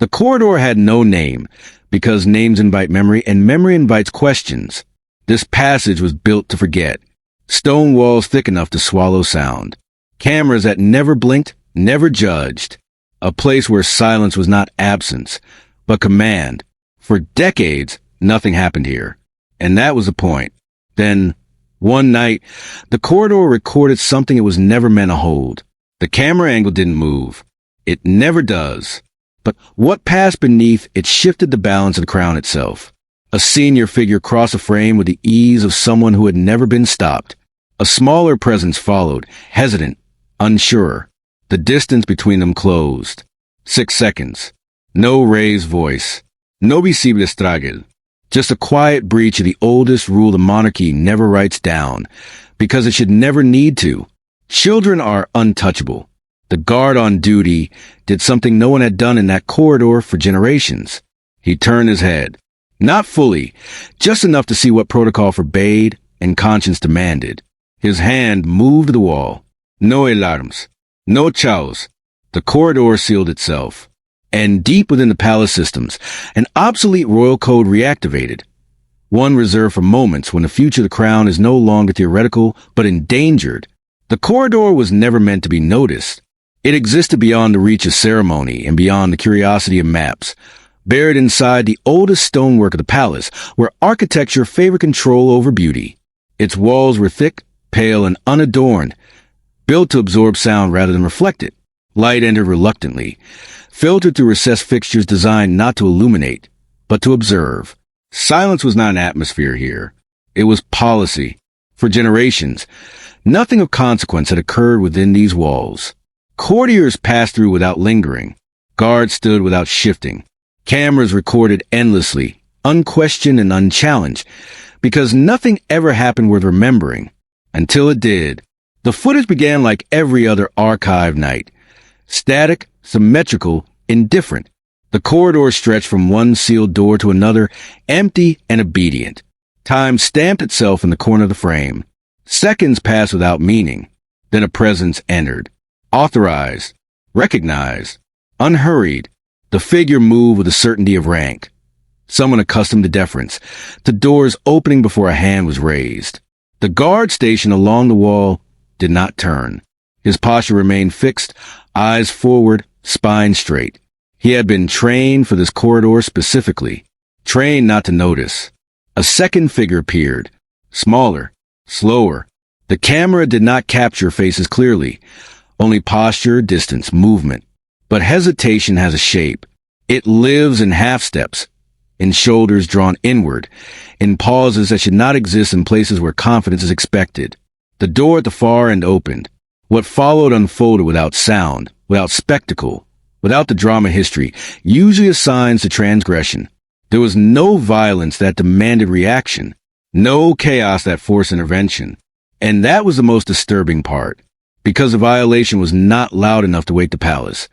The corridor had no name, because names invite memory, and memory invites questions. This passage was built to forget. Stone walls thick enough to swallow sound. Cameras that never blinked, never judged. A place where silence was not absence, but command. For decades, nothing happened here. And that was the point. Then, one night, the corridor recorded something it was never meant to hold. The camera angle didn't move. It never does. But what passed beneath it shifted the balance of the crown itself. A senior figure crossed a frame with the ease of someone who had never been stopped. A smaller presence followed, hesitant, unsure. The distance between them closed. 6 seconds. No raised voice. No visible estragel. Just a quiet breach of the oldest rule the monarchy never writes down, because it should never need to. Children are untouchable. The guard on duty did something no one had done in that corridor for generations. He turned his head. Not fully, just enough to see what protocol forbade and conscience demanded. His hand moved to the wall. No alarms. No chows. The corridor sealed itself. And deep within the palace systems, an obsolete royal code reactivated. One reserved for moments when the future of the crown is no longer theoretical, but endangered. The corridor was never meant to be noticed. It existed beyond the reach of ceremony and beyond the curiosity of maps, buried inside the oldest stonework of the palace, where architecture favored control over beauty. Its walls were thick, pale, and unadorned, built to absorb sound rather than reflect it. Light entered reluctantly, filtered through recessed fixtures designed not to illuminate, but to observe. Silence was not an atmosphere here. It was policy. For generations, nothing of consequence had occurred within these walls. Courtiers passed through without lingering. Guards stood without shifting. Cameras recorded endlessly, unquestioned and unchallenged, because nothing ever happened worth remembering. Until it did. The footage began like every other archive night. Static, symmetrical, indifferent. The corridor stretched from one sealed door to another, empty and obedient. Time stamped itself in the corner of the frame. Seconds passed without meaning. Then a presence entered. Authorized, recognized, unhurried. The figure moved with the certainty of rank. Someone accustomed to deference. The doors opening before a hand was raised. The guard stationed along the wall did not turn. His posture remained fixed, eyes forward, spine straight. He had been trained for this corridor specifically, trained not to notice. A second figure appeared, smaller, slower. The camera did not capture faces clearly, only posture, distance, movement. But hesitation has a shape. It lives in half steps, in shoulders drawn inward, in pauses that should not exist in places where confidence is expected. The door at the far end opened. What followed unfolded without sound, without spectacle, without the drama history usually assigns to transgression. There was no violence that demanded reaction, no chaos that forced intervention. And that was the most disturbing part, because the violation was not loud enough to wake the palace,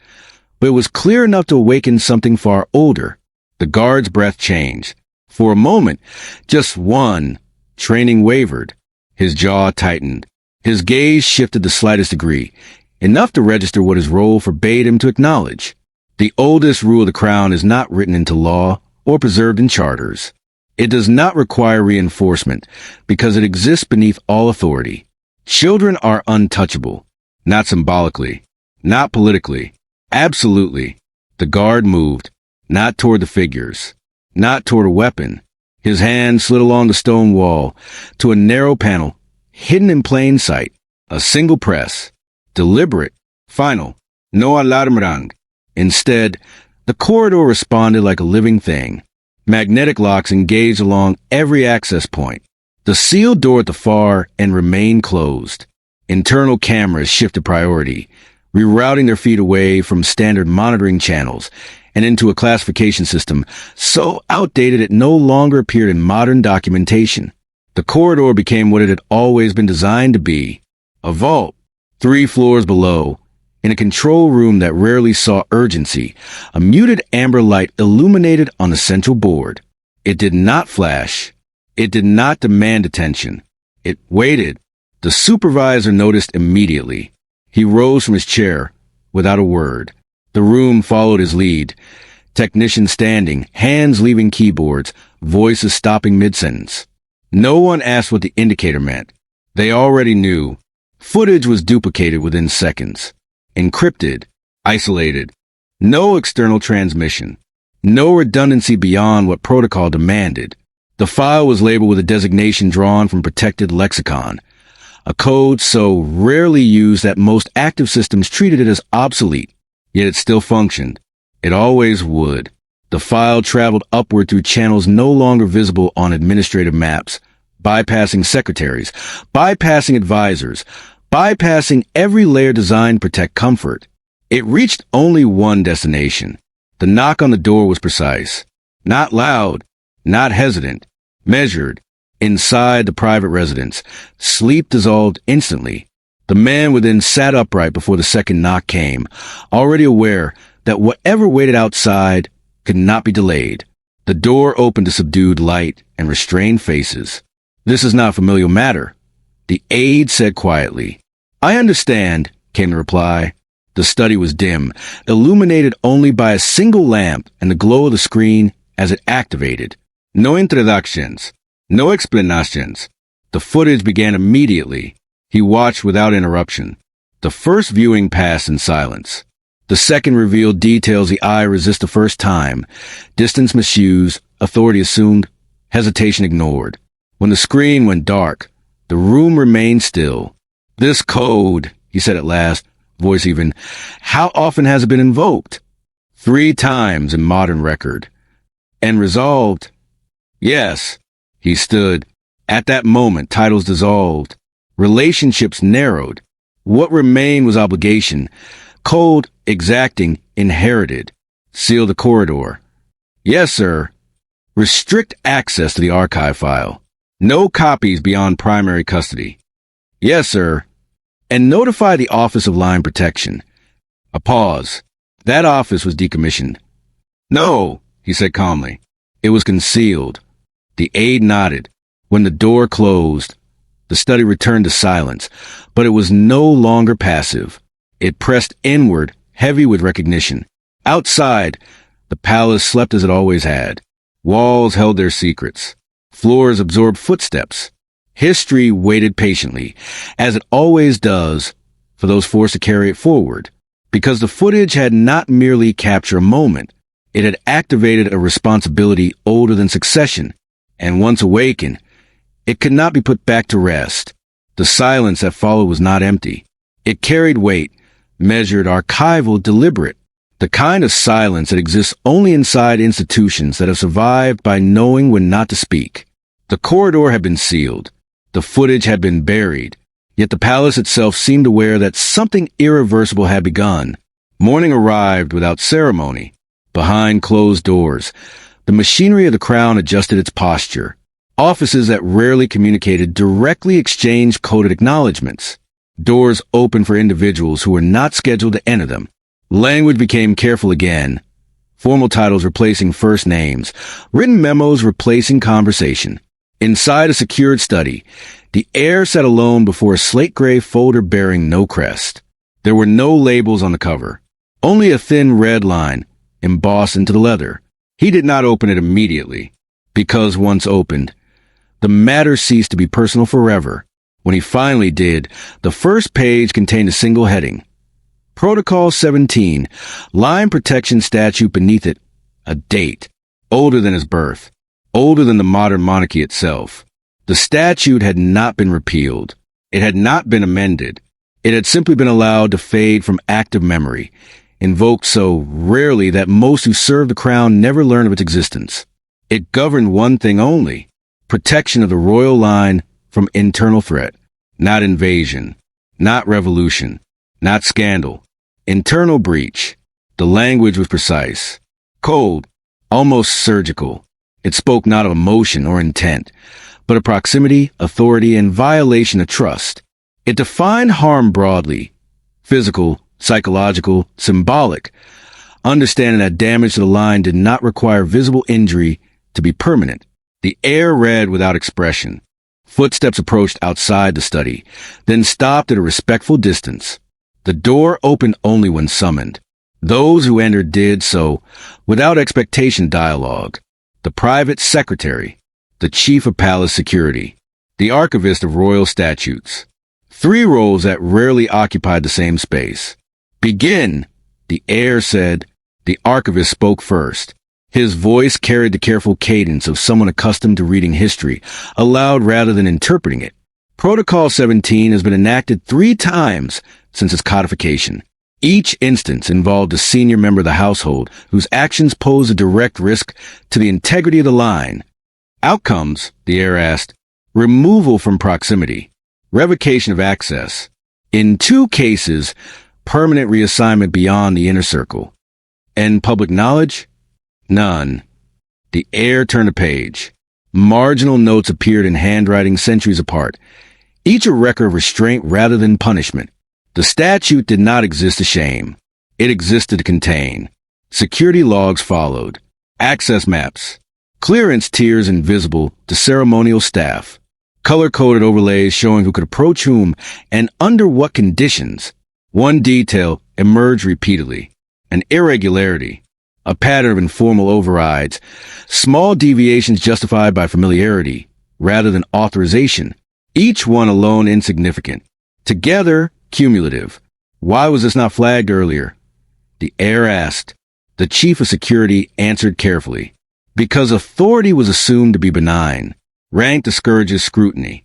but it was clear enough to awaken something far older. The guard's breath changed. For a moment, just one, training wavered. His jaw tightened. His gaze shifted the slightest degree, enough to register what his role forbade him to acknowledge. The oldest rule of the crown is not written into law or preserved in charters. It does not require reinforcement because it exists beneath all authority. Children are untouchable, not symbolically, not politically, absolutely. The guard moved, not toward the figures, not toward a weapon. His hand slid along the stone wall to a narrow panel, hidden in plain sight. A single press, deliberate, final, no alarm rang. Instead, the corridor responded like a living thing. Magnetic locks engaged along every access point. The sealed door at the far end remained closed. Internal cameras shifted priority, rerouting their feed away from standard monitoring channels and into a classification system so outdated it no longer appeared in modern documentation. The corridor became what it had always been designed to be, a vault, 3 floors below. In a control room that rarely saw urgency, a muted amber light illuminated on the central board. It did not flash. It did not demand attention. It waited. The supervisor noticed immediately. He rose from his chair without a word. The room followed his lead. Technicians standing, hands leaving keyboards, voices stopping mid-sentence. No one asked what the indicator meant. They already knew. Footage was duplicated within seconds. Encrypted. Isolated. No external transmission. No redundancy beyond what protocol demanded. The file was labeled with a designation drawn from protected lexicon. A code so rarely used that most active systems treated it as obsolete. Yet it still functioned. It always would. The file traveled upward through channels no longer visible on administrative maps, bypassing secretaries, bypassing advisors, bypassing every layer designed to protect comfort. It reached only one destination. The knock on the door was precise. Not loud, not hesitant, measured. Inside the private residence, sleep dissolved instantly. The man within sat upright before the second knock came, already aware that whatever waited outside could not be delayed. The door opened to subdued light and restrained faces. "This is not familiar matter," the aide said quietly. "I understand," came the reply. The study was dim, illuminated only by a single lamp and the glow of the screen as it activated. No introductions. No explanations. The footage began immediately. He watched without interruption. The first viewing passed in silence. The second revealed details the eye resists the first time. Distance misused, authority assumed, hesitation ignored. When the screen went dark, the room remained still. "This code," he said at last, voice even, "how often has it been invoked?" 3 times in modern record. "And resolved?" "Yes." He stood. At that moment, titles dissolved. Relationships narrowed. What remained was obligation. Cold, exacting, inherited. Seal the corridor. "Yes, sir." Restrict access to the archive file. No copies beyond primary custody. "Yes, sir." And notify the Office of Line Protection. A pause. That office was decommissioned. "No," he said calmly. "It was concealed." The aide nodded. When the door closed, the study returned to silence, but it was no longer passive. It pressed inward, heavy with recognition. Outside, the palace slept as it always had. Walls held their secrets. Floors absorbed footsteps. History waited patiently, as it always does, for those forced to carry it forward. Because the footage had not merely captured a moment, it had activated a responsibility older than succession. And once awakened, it could not be put back to rest. The silence that followed was not empty. It carried weight, measured, archival, deliberate. The kind of silence that exists only inside institutions that have survived by knowing when not to speak. The corridor had been sealed. The footage had been buried. Yet the palace itself seemed aware that something irreversible had begun. Morning arrived without ceremony, behind closed doors. The machinery of the crown adjusted its posture. Offices that rarely communicated directly exchanged coded acknowledgments. Doors opened for individuals who were not scheduled to enter them. Language became careful again. Formal titles replacing first names. Written memos replacing conversation. Inside a secured study, the heir sat alone before a slate-gray folder bearing no crest. There were no labels on the cover. Only a thin red line, embossed into the leather. He did not open it immediately, because once opened, the matter ceased to be personal forever. When he finally did, the first page contained a single heading. Protocol 17, Line Protection Statute beneath it, a date, older than his birth, older than the modern monarchy itself. The statute had not been repealed. It had not been amended. It had simply been allowed to fade from active memory, invoked so rarely that most who served the crown never learned of its existence. It governed one thing only, protection of the royal line from internal threat, not invasion, not revolution, not scandal, internal breach. The language was precise, cold, almost surgical. It spoke not of emotion or intent, but of proximity, authority, and violation of trust. It defined harm broadly, physical, psychological, symbolic, understanding that damage to the line did not require visible injury to be permanent. The heir read without expression. Footsteps approached outside the study, then stopped at a respectful distance. The door opened only when summoned. Those who entered did so without expectation dialogue. The private secretary, the chief of palace security, the archivist of royal statutes. 3 roles that rarely occupied the same space. Begin, the heir said. The archivist spoke first. His voice carried the careful cadence of someone accustomed to reading history, aloud rather than interpreting it. Protocol 17 has been enacted 3 times since its codification. Each instance involved a senior member of the household whose actions pose a direct risk to the integrity of the line. Outcomes, the heir asked, removal from proximity, revocation of access. In 2 cases, permanent reassignment beyond the inner circle. And public knowledge? None. The heir turned a page. Marginal notes appeared in handwriting centuries apart, each a record of restraint rather than punishment. The statute did not exist to shame. It existed to contain. Security logs followed. Access maps. Clearance tiers invisible to ceremonial staff. Color-coded overlays showing who could approach whom and under what conditions. One detail emerged repeatedly. An irregularity. A pattern of informal overrides. Small deviations justified by familiarity rather than authorization. Each one alone insignificant. Together, cumulative. Why was this not flagged earlier? The heir asked. The chief of security answered carefully. Because authority was assumed to be benign. Rank discourages scrutiny.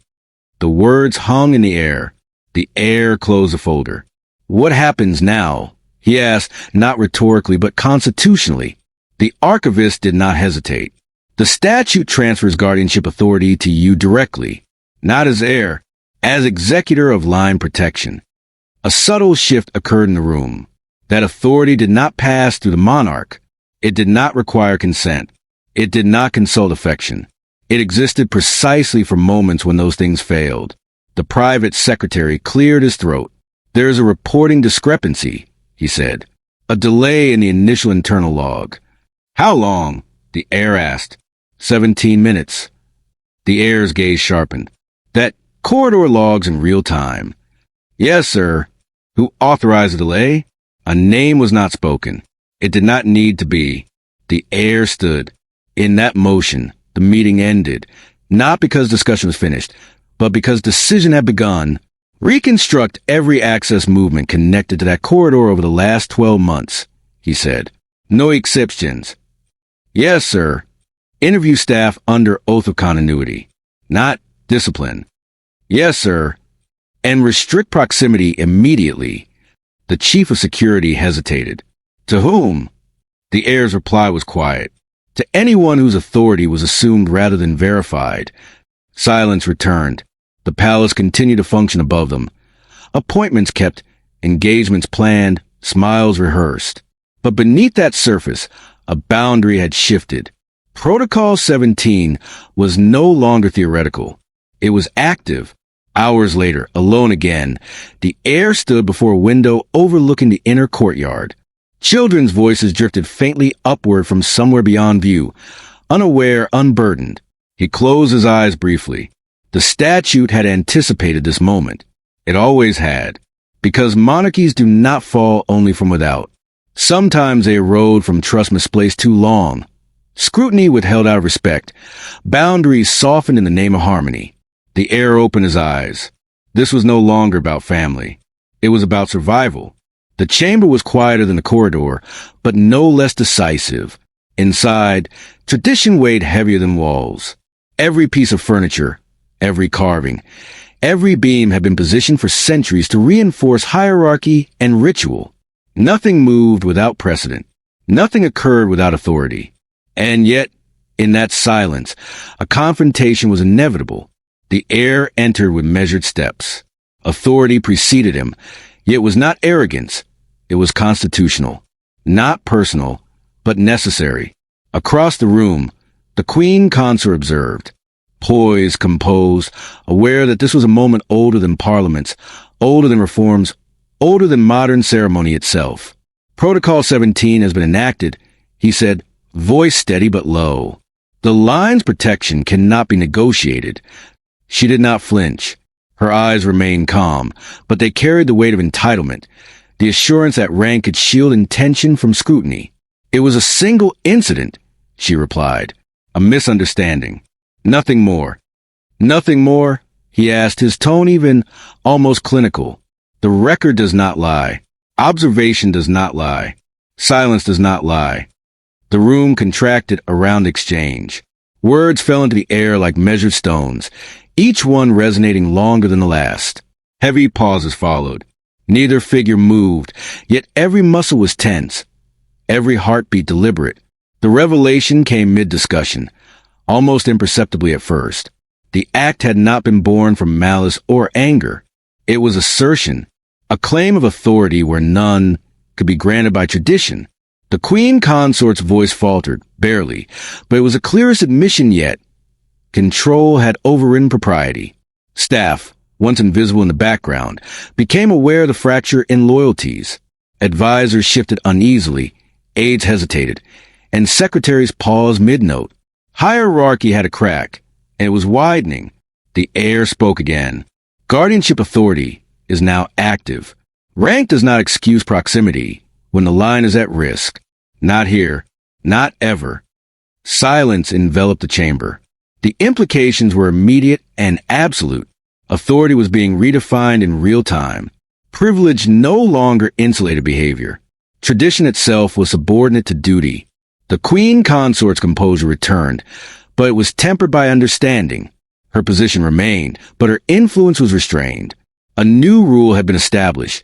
The words hung in the air. The heir closed the folder. What happens now? He asked, not rhetorically but constitutionally. The archivist did not hesitate. The statute transfers guardianship authority to you directly, not as heir, as executor of line protection. A subtle shift occurred in the room. That authority did not pass through the monarch. It did not require consent. It did not consult affection. It existed precisely for moments when those things failed. The private secretary cleared his throat. There is a reporting discrepancy, he said. A delay in the initial internal log. How long? The heir asked. 17 minutes. The heir's gaze sharpened. That corridor logs in real time. Yes, sir. Who authorized the delay? A name was not spoken. It did not need to be. The heir stood. In that motion, the meeting ended, not because discussion was finished, but because decision had begun. Reconstruct every access movement connected to that corridor over the last 12 months, he said. No exceptions. Yes, sir. Interview staff under oath of continuity, not discipline. Yes, sir. And restrict proximity immediately. The chief of security hesitated. To whom? The heir's reply was quiet. To anyone whose authority was assumed rather than verified. Silence returned. The palace continued to function above them. Appointments kept, engagements planned, smiles rehearsed. But beneath that surface, a boundary had shifted. Protocol 17 was no longer theoretical. It was active. Hours later, alone again, the heir stood before a window overlooking the inner courtyard. Children's voices drifted faintly upward from somewhere beyond view, unaware, unburdened. He closed his eyes briefly. The statute had anticipated this moment. It always had, because monarchies do not fall only from without. Sometimes they erode from trust misplaced too long. Scrutiny withheld out of respect. Boundaries softened in the name of harmony. The heir opened his eyes. This was no longer about family. It was about survival. The chamber was quieter than the corridor, but no less decisive. Inside, tradition weighed heavier than walls. Every piece of furniture, every carving, every beam had been positioned for centuries to reinforce hierarchy and ritual. Nothing moved without precedent. Nothing occurred without authority. And yet, in that silence, a confrontation was inevitable. The heir entered with measured steps. Authority preceded him, yet it was not arrogance. It was constitutional. Not personal, but necessary. Across the room, the queen consort observed. Poised, composed, aware that this was a moment older than parliaments, older than reforms, older than modern ceremony itself. Protocol 17 has been enacted, he said, voice steady but low. The line's protection cannot be negotiated. She did not flinch. Her eyes remained calm, but they carried the weight of entitlement. the assurance that rank could shield intention from scrutiny. "It was a single incident," she replied. "A misunderstanding. Nothing more." "Nothing more?" he asked, his tone even almost clinical. "The record does not lie. Observation does not lie. Silence does not lie." The room contracted around exchange. Words fell into the air like measured stones, each one resonating longer than the last. Heavy pauses followed. Neither figure moved, yet every muscle was tense, every heartbeat deliberate. The revelation came mid-discussion, almost imperceptibly at first. The act had not been born from malice or anger. It was assertion, a claim of authority where none could be granted by tradition. The queen consort's voice faltered, barely, but it was the clearest admission yet. Control had overridden propriety. Staff, once invisible in the background, became aware of the fracture in loyalties. Advisors shifted uneasily, aides hesitated, and secretaries paused mid-note. Hierarchy had a crack, and it was widening. The air spoke again. Guardianship authority is now active. Rank does not excuse proximity when the line is at risk. Not here. Not ever. Silence enveloped the chamber. The implications were immediate and absolute. Authority was being redefined in real time. Privilege no longer insulated behavior. Tradition itself was subordinate to duty. The queen consort's composure returned, but it was tempered by understanding. Her position remained, but her influence was restrained. A new rule had been established.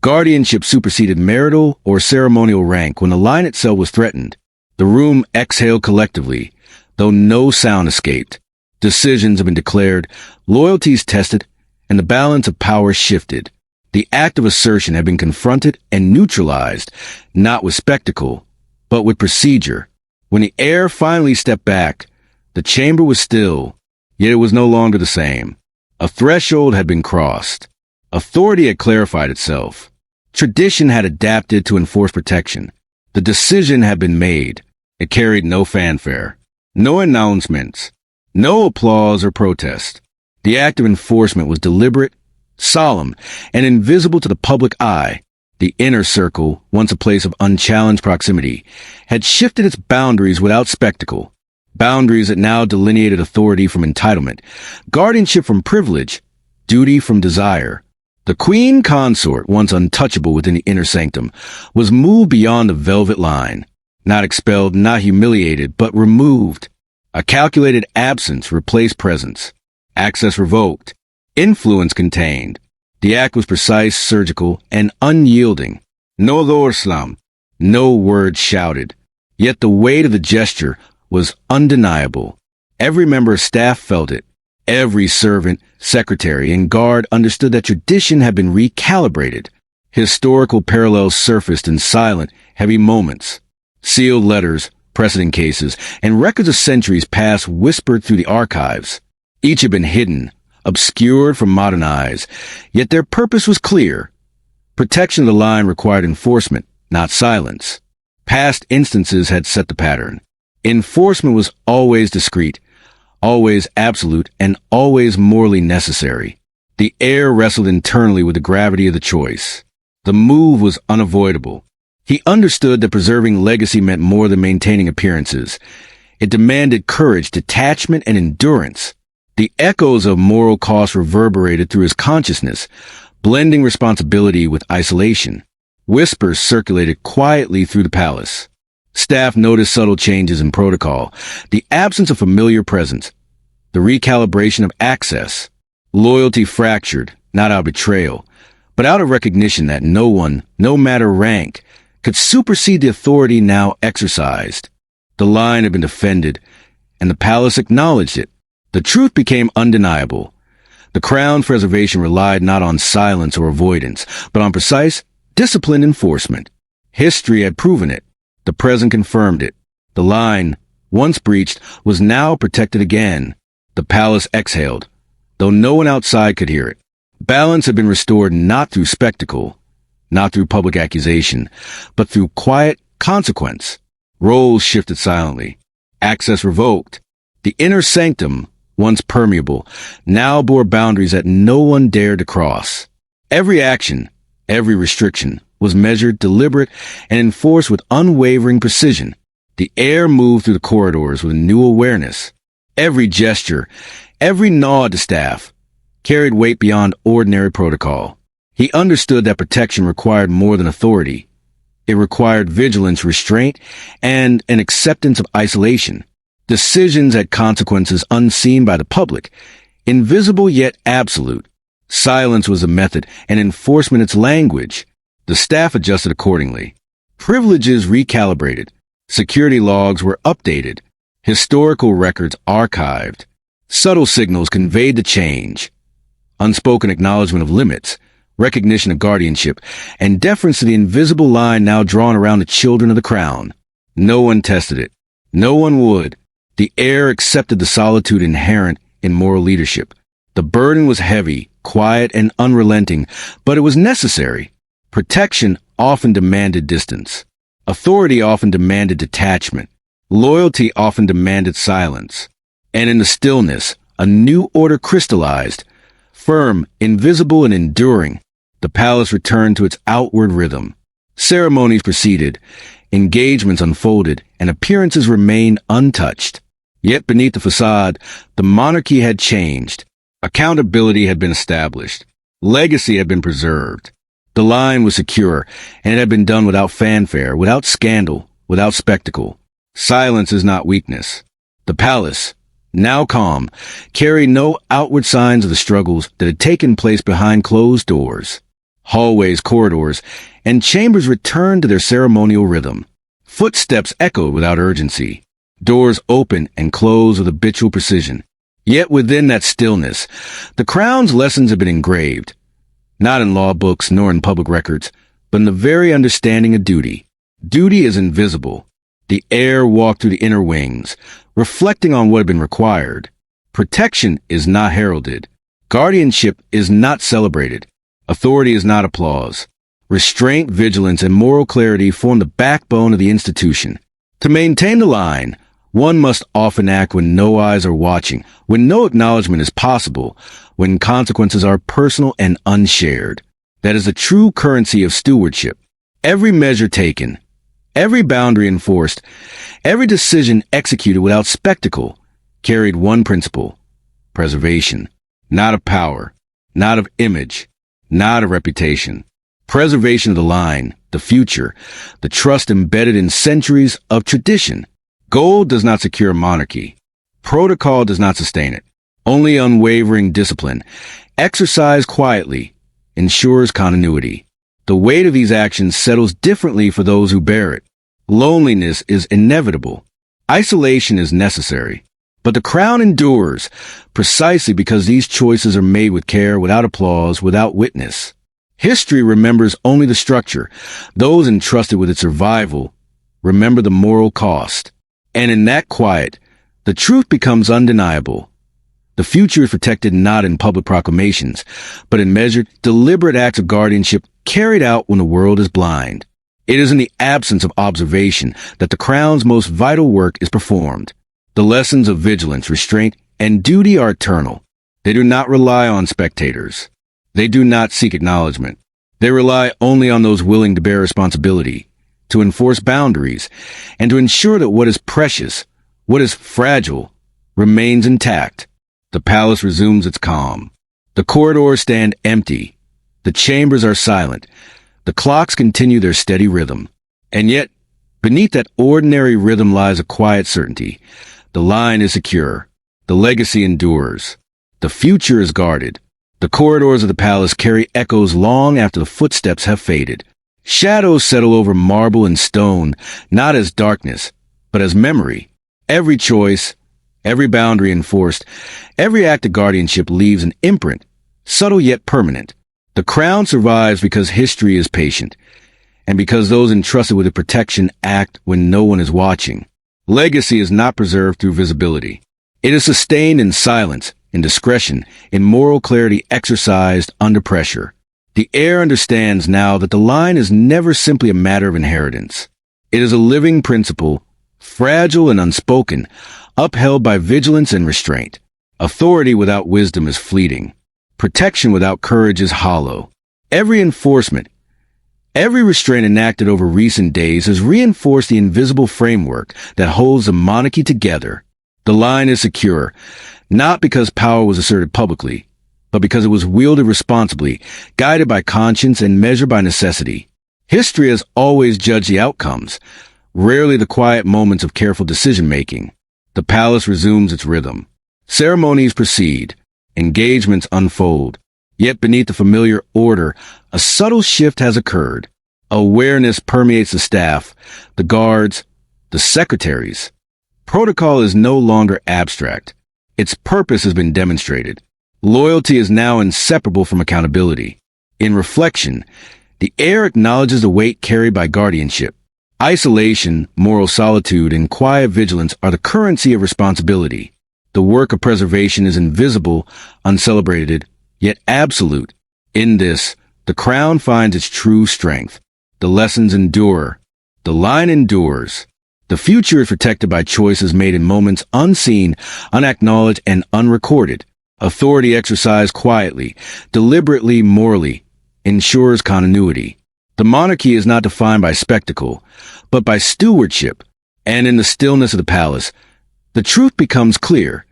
Guardianship superseded marital or ceremonial rank when the line itself was threatened. The room exhaled collectively, though no sound escaped. Decisions had been declared, loyalties tested, and the balance of power shifted. The act of assertion had been confronted and neutralized, not with spectacle, but with procedure. When the air finally stepped back, the chamber was still, yet it was no longer the same. A threshold had been crossed. Authority had clarified itself. Tradition had adapted to enforce protection. The decision had been made. It carried no fanfare, no announcements, no applause or protest. The act of enforcement was deliberate, solemn, and invisible to the public eye. The inner circle, once a place of unchallenged proximity, had shifted its boundaries without spectacle. Boundaries that now delineated authority from entitlement, guardianship from privilege, duty from desire. The queen consort, once untouchable within the inner sanctum, was moved beyond the velvet line. Not expelled, not humiliated, but removed. A calculated absence replaced presence. Access revoked. Influence contained. The act was precise, surgical, and unyielding. No dorslam. No words shouted. Yet the weight of the gesture was undeniable. Every member of staff felt it. Every servant, secretary, and guard understood that tradition had been recalibrated. Historical parallels surfaced in silent, heavy moments. Sealed letters, precedent cases, and records of centuries past whispered through the archives. Each had been hidden, obscured from modern eyes, yet their purpose was clear. Protection of the line required enforcement, not silence. Past instances had set the pattern. Enforcement was always discreet, always absolute, and always morally necessary. The air wrestled internally with the gravity of the choice. The move was unavoidable. He understood that preserving legacy meant more than maintaining appearances. It demanded courage, detachment, and endurance. The echoes of moral cost reverberated through his consciousness, blending responsibility with isolation. Whispers circulated quietly through the palace. Staff noticed subtle changes in protocol, the absence of familiar presence, the recalibration of access. Loyalty fractured, not out of betrayal, but out of recognition that no one, no matter rank, could supersede the authority now exercised. The line had been defended, and the palace acknowledged it. The truth became undeniable. The crown's preservation relied not on silence or avoidance, but on precise, disciplined enforcement. History had proven it. The present confirmed it. The line, once breached, was now protected again. The palace exhaled, though no one outside could hear it. Balance had been restored not through spectacle, not through public accusation, but through quiet consequence. Roles shifted silently. Access revoked. The inner sanctum, once permeable, now bore boundaries that no one dared to cross. Every action, every restriction, was measured, deliberate, and enforced with unwavering precision. The air moved through the corridors with new awareness. Every gesture, every nod to staff, carried weight beyond ordinary protocol. He understood that protection required more than authority. It required vigilance, restraint, and an acceptance of isolation. Decisions had consequences unseen by the public, invisible yet absolute. Silence was a method, and enforcement its language. The staff adjusted accordingly. Privileges recalibrated. Security logs were updated. Historical records archived. Subtle signals conveyed the change. Unspoken acknowledgement of limits, recognition of guardianship, and deference to the invisible line now drawn around the children of the crown. No one tested it. No one would. The air accepted the solitude inherent in moral leadership. The burden was heavy, quiet, and unrelenting, but it was necessary. Protection often demanded distance. Authority often demanded detachment. Loyalty often demanded silence. And in the stillness, a new order crystallized. Firm, invisible, and enduring, the palace returned to its outward rhythm. Ceremonies proceeded, engagements unfolded, and appearances remained untouched. Yet beneath the facade, the monarchy had changed. Accountability had been established. Legacy had been preserved. The line was secure, and it had been done without fanfare, without scandal, without spectacle. Silence is not weakness. The palace, now calm, carried no outward signs of the struggles that had taken place behind closed doors. Hallways, corridors, and chambers returned to their ceremonial rhythm. Footsteps echoed without urgency. Doors opened and closed with habitual precision. Yet within that stillness, the crown's lessons had been engraved, not in law books nor in public records, but in the very understanding of duty. Duty is invisible. The air walked through the inner wings, reflecting on what had been required. Protection is not heralded. Guardianship is not celebrated. Authority is not applause. Restraint, vigilance, and moral clarity form the backbone of the institution. To maintain the line, one must often act when no eyes are watching, when no acknowledgement is possible, when consequences are personal and unshared. That is the true currency of stewardship. Every measure taken, every boundary enforced, every decision executed without spectacle carried one principle: preservation, not of power, not of image, not of reputation. Preservation of the line, the future, the trust embedded in centuries of tradition. Gold does not secure a monarchy. Protocol does not sustain it. Only unwavering discipline, exercised quietly, ensures continuity. The weight of these actions settles differently for those who bear it. Loneliness is inevitable. Isolation is necessary. But the crown endures, precisely because these choices are made with care, without applause, without witness. History remembers only the structure. Those entrusted with its survival remember the moral cost. And in that quiet, the truth becomes undeniable. The future is protected not in public proclamations, but in measured, deliberate acts of guardianship carried out when the world is blind. It is in the absence of observation that the crown's most vital work is performed. The lessons of vigilance, restraint, and duty are eternal. They do not rely on spectators. They do not seek acknowledgement. They rely only on those willing to bear responsibility, to enforce boundaries, and to ensure that what is precious, what is fragile, remains intact. The palace resumes its calm. The corridors stand empty. The chambers are silent. The clocks continue their steady rhythm. And yet, beneath that ordinary rhythm lies a quiet certainty. The line is secure. The legacy endures. The future is guarded. The corridors of the palace carry echoes long after the footsteps have faded. Shadows settle over marble and stone, not as darkness, but as memory. Every choice, every boundary enforced, every act of guardianship leaves an imprint, subtle yet permanent. The crown survives because history is patient, and because those entrusted with its protection act when no one is watching. Legacy is not preserved through visibility. It is sustained in silence, in discretion, in moral clarity exercised under pressure. The heir understands now that the line is never simply a matter of inheritance. It is a living principle, fragile and unspoken, upheld by vigilance and restraint. Authority without wisdom is fleeting. Protection without courage is hollow. Every enforcement, Every restraint enacted over recent days has reinforced the invisible framework that holds the monarchy together. The line is secure, not because power was asserted publicly, but because it was wielded responsibly, guided by conscience and measured by necessity. History has always judged the outcomes, rarely the quiet moments of careful decision-making. The palace resumes its rhythm. Ceremonies proceed. Engagements unfold. Yet beneath the familiar order, a subtle shift has occurred. Awareness permeates the staff, the guards, the secretaries. Protocol is no longer abstract. Its purpose has been demonstrated. Loyalty is now inseparable from accountability. In reflection, the air acknowledges the weight carried by guardianship. Isolation, moral solitude, and quiet vigilance are the currency of responsibility. The work of preservation is invisible, uncelebrated, yet absolute. In this, the crown finds its true strength. The lessons endure. The line endures. The future is protected by choices made in moments unseen, unacknowledged, and unrecorded. Authority exercised quietly, deliberately, morally, ensures continuity. The monarchy is not defined by spectacle, but by stewardship. And in the stillness of the palace, the truth becomes clear.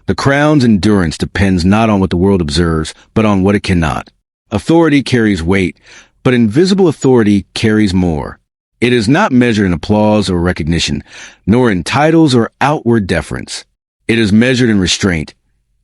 The crown's endurance depends not on what the world observes, but on what it cannot. Authority carries weight, but invisible authority carries more. It is not measured in applause or recognition, nor in titles or outward deference. It is measured in restraint,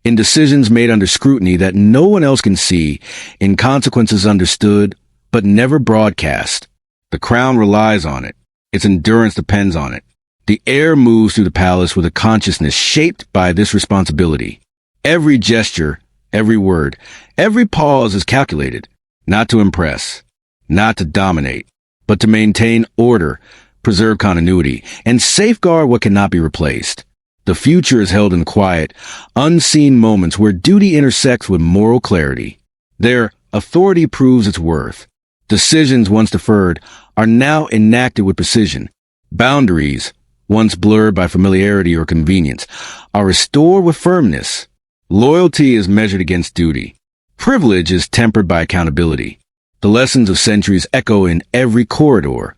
in decisions made under scrutiny that no one else can see, in consequences understood, but never broadcast. The crown relies on it. Its endurance depends on it. The air moves through the palace with a consciousness shaped by this responsibility. Every gesture, every word, every pause is calculated, not to impress, not to dominate, but to maintain order, preserve continuity, and safeguard what cannot be replaced. The future is held in quiet, unseen moments where duty intersects with moral clarity. There, authority proves its worth. Decisions once deferred are now enacted with precision. Boundaries, once blurred by familiarity or convenience, are restored with firmness. Loyalty is measured against duty. Privilege is tempered by accountability. The lessons of centuries echo in every corridor.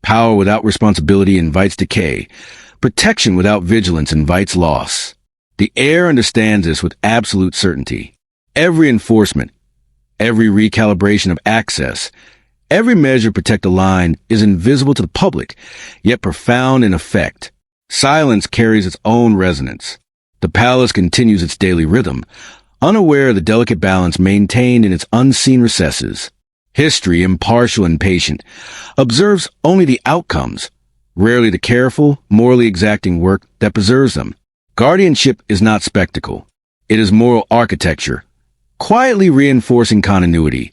Power without responsibility invites decay. Protection without vigilance invites loss. The air understands this with absolute certainty. Every enforcement, every recalibration of access, every measure to protect the line is invisible to the public, yet profound in effect. Silence carries its own resonance. The palace continues its daily rhythm, unaware of the delicate balance maintained in its unseen recesses. History, impartial and patient, observes only the outcomes, rarely the careful, morally exacting work that preserves them. Guardianship is not spectacle. It is moral architecture, quietly reinforcing continuity,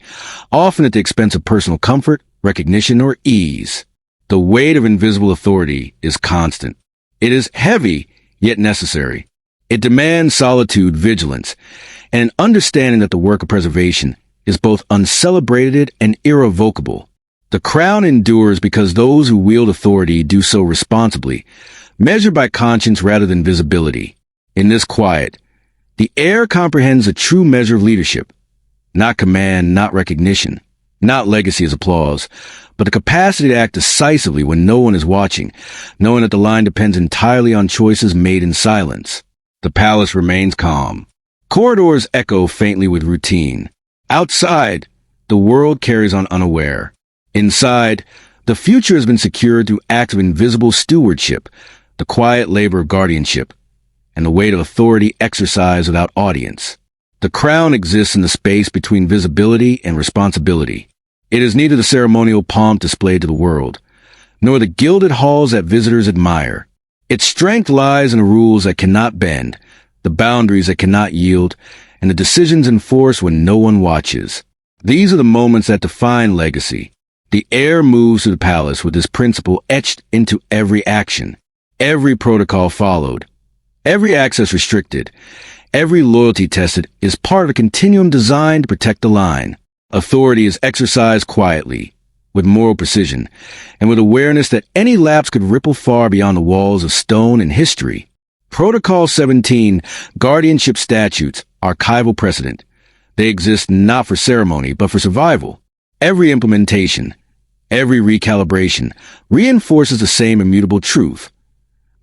often at the expense of personal comfort, recognition, or ease. The weight of invisible authority is constant. It is heavy, yet necessary. It demands solitude, vigilance, and an understanding that the work of preservation is both uncelebrated and irrevocable. The crown endures because those who wield authority do so responsibly, measured by conscience rather than visibility. In this quiet, the air comprehends a true measure of leadership, not command, not recognition, not legacy as applause, but the capacity to act decisively when no one is watching, knowing that the line depends entirely on choices made in silence. The palace remains calm. Corridors echo faintly with routine. Outside, the world carries on unaware. Inside, the future has been secured through acts of invisible stewardship, the quiet labor of guardianship, and the weight of authority exercised without audience. The crown exists in the space between visibility and responsibility. It is neither the ceremonial pomp displayed to the world, nor the gilded halls that visitors admire. Its strength lies in the rules that cannot bend, the boundaries that cannot yield, and the decisions enforced when no one watches. These are the moments that define legacy. The air moves through the palace with this principle etched into every action, every protocol followed, every access restricted, every loyalty tested is part of a continuum designed to protect the line. Authority is exercised quietly, with moral precision, and with awareness that any lapse could ripple far beyond the walls of stone and history. Protocol 17, Guardianship Statutes, archival precedent. They exist not for ceremony, but for survival. Every implementation, Every recalibration reinforces the same immutable truth.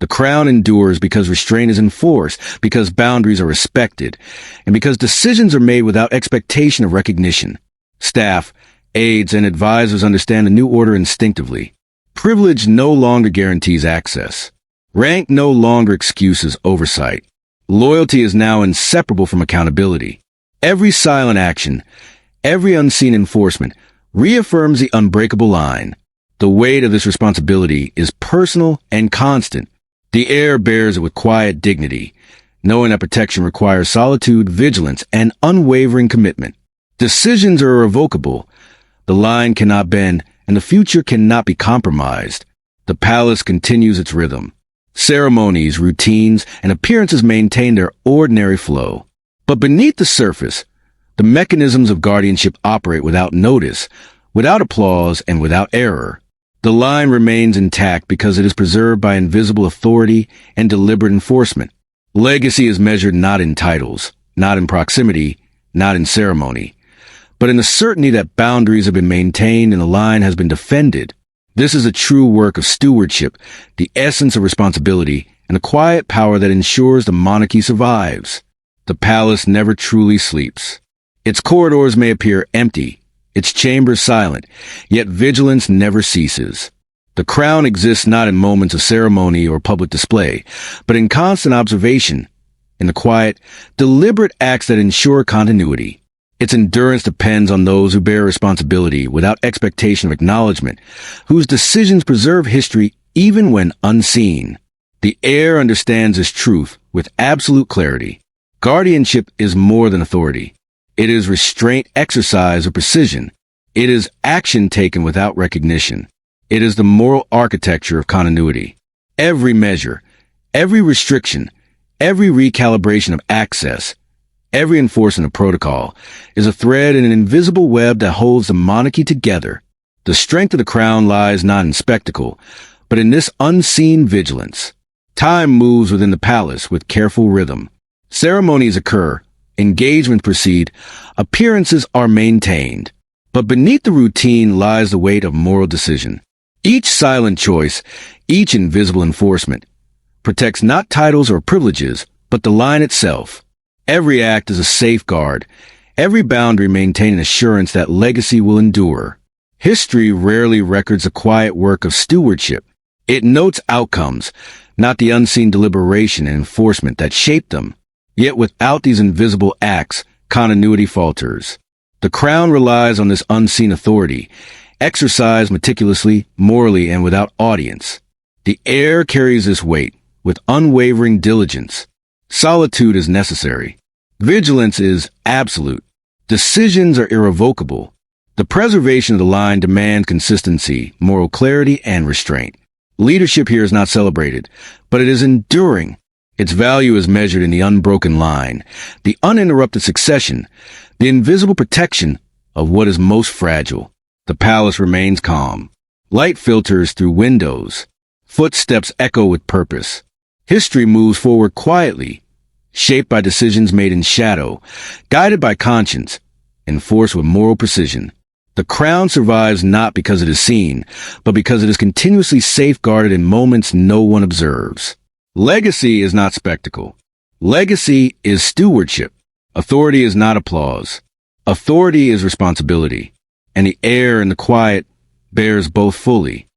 The crown endures because restraint is enforced, because boundaries are respected, and because decisions are made without expectation of recognition. Staff, aides, and advisors understand the new order instinctively. Privilege no longer guarantees access. Rank no longer excuses oversight. Loyalty is now inseparable from accountability. Every silent action, every unseen enforcement, reaffirms the unbreakable line. The weight of this responsibility is personal and constant. The air bears it with quiet dignity, knowing that protection requires solitude, vigilance, and unwavering commitment. Decisions are irrevocable. The line cannot bend, and the future cannot be compromised. The palace continues its rhythm. Ceremonies, routines, and appearances maintain their ordinary flow. But beneath the surface, the mechanisms of guardianship operate without notice, without applause, and without error. The line remains intact because it is preserved by invisible authority and deliberate enforcement. Legacy is measured not in titles, not in proximity, not in ceremony, but in the certainty that boundaries have been maintained and the line has been defended. This is a true work of stewardship, the essence of responsibility, and a quiet power that ensures the monarchy survives. The palace never truly sleeps. Its corridors may appear empty, its chambers silent, yet vigilance never ceases. The crown exists not in moments of ceremony or public display, but in constant observation, in the quiet, deliberate acts that ensure continuity. Its endurance depends on those who bear responsibility without expectation of acknowledgement, whose decisions preserve history even when unseen. The air understands this truth with absolute clarity. Guardianship is more than authority. It is restraint exercised with precision. It is action taken without recognition. It is the moral architecture of continuity. Every measure, every restriction, every recalibration of access, every enforcement of protocol is a thread in an invisible web that holds the monarchy together. The strength of the crown lies not in spectacle, but in this unseen vigilance. Time moves within the palace with careful rhythm. Ceremonies occur, engagements proceed, appearances are maintained. But beneath the routine lies the weight of moral decision. Each silent choice, each invisible enforcement, protects not titles or privileges, but the line itself. Every act is a safeguard, every boundary maintaining assurance that legacy will endure. History rarely records the quiet work of stewardship. It notes outcomes, not the unseen deliberation and enforcement that shaped them. Yet without these invisible acts, continuity falters. The crown relies on this unseen authority, exercised meticulously, morally, and without audience. The air carries this weight with unwavering diligence. Solitude is necessary. Vigilance is absolute. Decisions are irrevocable. The preservation of the line demands consistency, moral clarity, and restraint. Leadership here is not celebrated, but it is enduring. Its value is measured in the unbroken line, the uninterrupted succession, the invisible protection of what is most fragile. The palace remains calm. Light filters through windows. Footsteps echo with purpose. History moves forward quietly, shaped by decisions made in shadow, guided by conscience, enforced with moral precision. The crown survives not because it is seen, but because it is continuously safeguarded in moments no one observes. Legacy is not spectacle. Legacy is stewardship. Authority is not applause. Authority is responsibility. And the air and the quiet bears both fully.